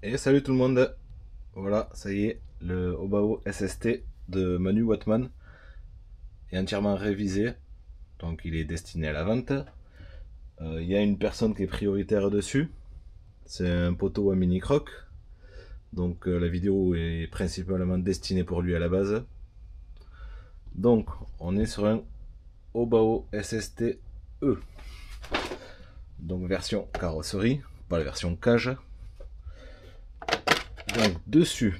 Et salut tout le monde. Voilà, ça y est, le Obao SST de Manu Wattman est entièrement révisé, donc il est destiné à la vente. Il y a une personne qui est prioritaire dessus, c'est un poteau à mini croc, donc la vidéo est principalement destinée pour lui à la base. Donc on est sur un Obao SST E, donc version carrosserie, pas la version cage. Donc dessus,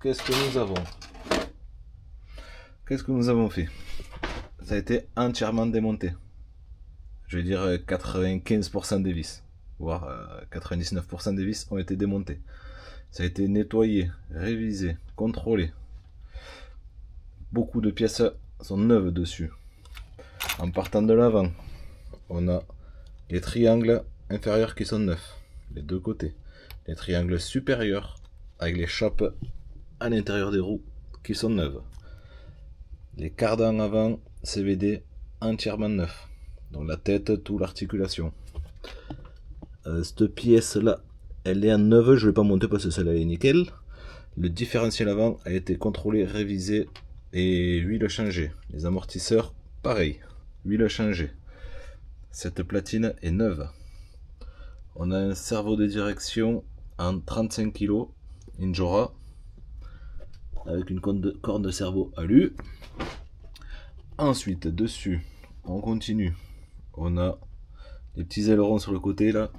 qu'est-ce que nous avons fait? Ça a été entièrement démonté. Je vais dire 95% des vis, voire 99% des vis ont été démontées. Ça a été nettoyé, révisé, contrôlé. Beaucoup de pièces sont neuves dessus. En partant de l'avant, on a les triangles inférieurs qui sont neufs, les deux côtés. Les triangles supérieurs avec les chapes à l'intérieur des roues qui sont neuves. Les cardans avant CVD entièrement neufs. Donc la tête, tout l'articulation. Cette pièce là, elle est en neuve, je ne vais pas monter parce que celle-là est nickel. Le différentiel avant a été contrôlé, révisé et huile changée. Les amortisseurs, pareil, huile changée. Cette platine est neuve. On a un cerveau de direction en 35 kg, Injora, avec une corne de cerveau alu. Ensuite, dessus, on continue. On a les petits ailerons sur le côté là,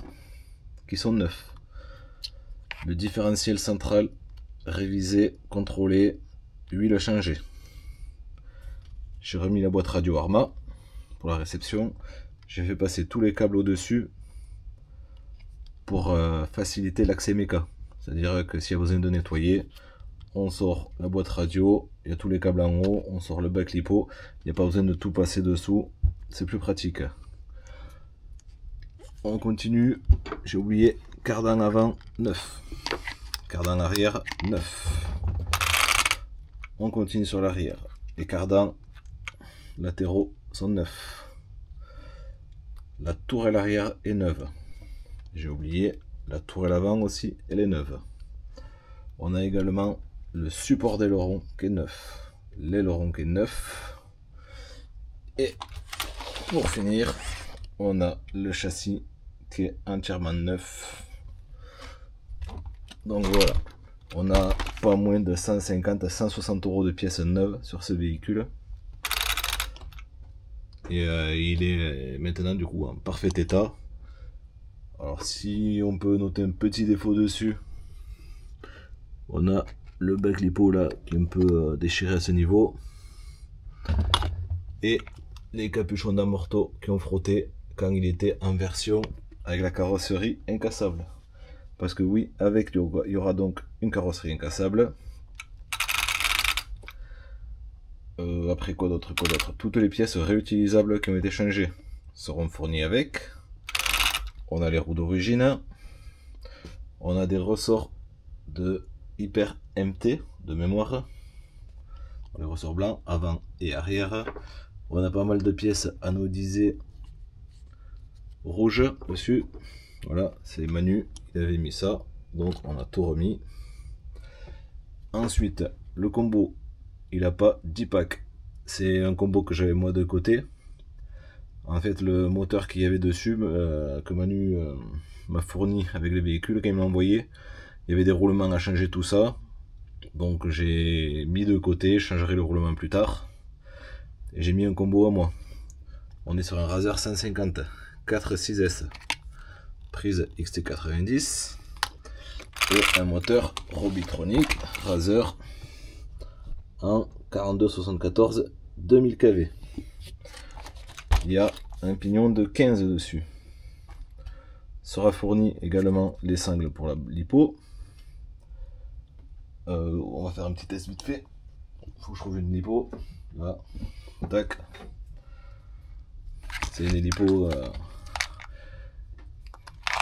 qui sont neufs. Le différentiel central révisé, contrôlé, huile changée. J'ai remis la boîte radio Arma pour la réception. J'ai fait passer tous les câbles au-dessus pour faciliter l'accès méca. C'est-à-dire que s'il y a besoin de nettoyer, on sort la boîte radio, il y a tous les câbles en haut, on sort le bac lipo, il n'y a pas besoin de tout passer dessous, c'est plus pratique. On continue, j'ai oublié, cardan avant 9, cardan arrière 9. On continue sur l'arrière, les cardans latéraux sont neufs. La tourelle arrière est neuve. J'ai oublié, la tourelle avant aussi, elle est neuve. On a également le support d'aileron qui est neuf, l'aileron qui est neuf. Et pour finir, on a le châssis qui est entièrement neuf. Donc voilà, on a pas moins de 150 à 160 € de pièces neuves sur ce véhicule. Et il est maintenant du coup en parfait état. Alors si on peut noter un petit défaut dessus, on a le bec lipo là qui est un peu déchiré à ce niveau. Et les capuchons d'amorto qui ont frotté quand il était en version avec la carrosserie incassable. Parce que oui, avec il y aura donc une carrosserie incassable. Après quoi d'autre, toutes les pièces réutilisables qui ont été changées seront fournies avec. On a les roues d'origine. On a des ressorts de Hyper MT de mémoire. Les ressorts blancs avant et arrière. On a pas mal de pièces anodisées rouges dessus. Voilà, c'est Manu, il avait mis ça. Donc on a tout remis. Ensuite, le combo, il n'a pas 10 packs. C'est un combo que j'avais moi de côté. En fait, le moteur qu'il y avait dessus, que Manu m'a fourni avec les véhicules, quand il m'a envoyé, il y avait des roulements à changer, tout ça. Donc j'ai mis de côté, je changerai le roulement plus tard. Et j'ai mis un combo à moi. On est sur un Razer 150 4.6S, prise XT90 et un moteur Robitronic Razer en 4274 2000 kV. Il y a un pignon de 15 dessus. Sera fourni également les sangles pour la lipo. On va faire un petit test vite fait. Faut que je trouve une lipo. Là, tac. C'est une lipo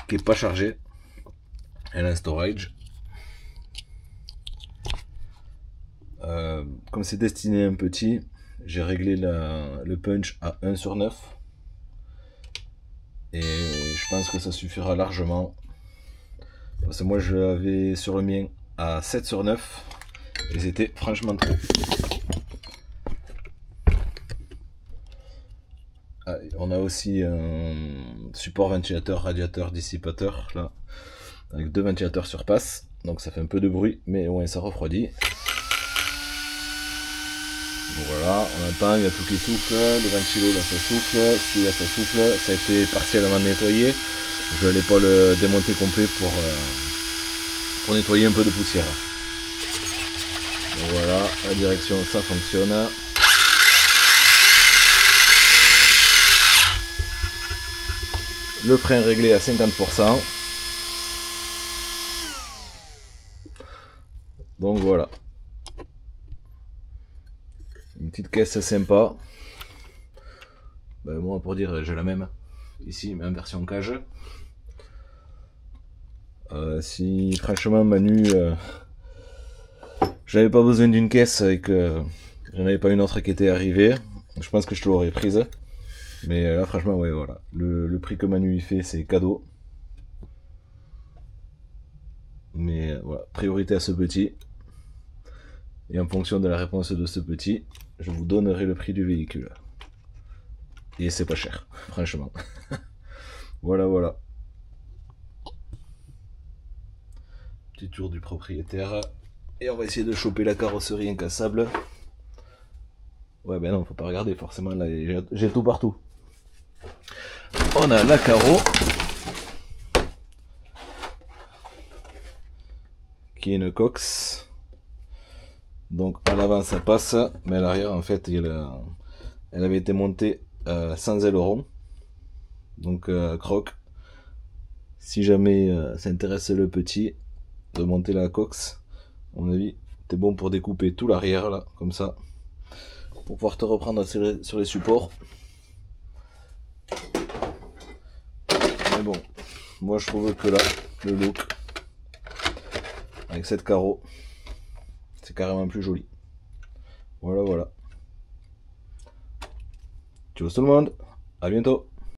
qui est pas chargée. Elle a un storage. Comme c'est destiné à un petit, j'ai réglé le punch à 1/9. Et je pense que ça suffira largement. Parce que moi je l'avais sur le mien à 7 sur 9 et c'était franchement trop. Ah, on a aussi un support ventilateur, radiateur, dissipateur là, avec 2 ventilateurs sur passe, donc ça fait un peu de bruit, mais au moins ça refroidit. Bon, voilà, on entend, il y a tout qui souffle, le ventilo là ça souffle, celui-là ça souffle, ça a été partiellement nettoyé. Je n'allais pas le démonter complet pour nettoyer un peu de poussière. Donc voilà, la direction ça fonctionne. Le frein réglé à 50%. Donc voilà. Une petite caisse sympa. Ben, moi pour dire j'ai la même. Ici mais en version cage. Si franchement Manu j'avais pas besoin d'une caisse et que j'en avais pas une autre qui était arrivée, je pense que je te l'aurais prise. Mais là franchement ouais voilà. Le prix que Manu y fait c'est cadeau. Mais voilà, priorité à ce petit. Et en fonction de la réponse de ce petit, je vous donnerai le prix du véhicule. Et c'est pas cher, franchement. Voilà, voilà. Petit tour du propriétaire. Et on va essayer de choper la carrosserie incassable. Ouais, ben non, faut pas regarder, forcément, là, j'ai tout partout. On a la carreau. Qui est une Cox. Donc à l'avant ça passe, mais à l'arrière en fait elle avait été montée sans aileron. Donc croc. Si jamais ça intéresse le petit de monter la Cox, à mon avis, t'es bon pour découper tout l'arrière là, comme ça, pour pouvoir te reprendre sur les supports. Mais bon, moi je trouve que là, le look avec cette carreau, c'est carrément plus joli. Voilà, voilà. Ciao tout le monde, à bientôt.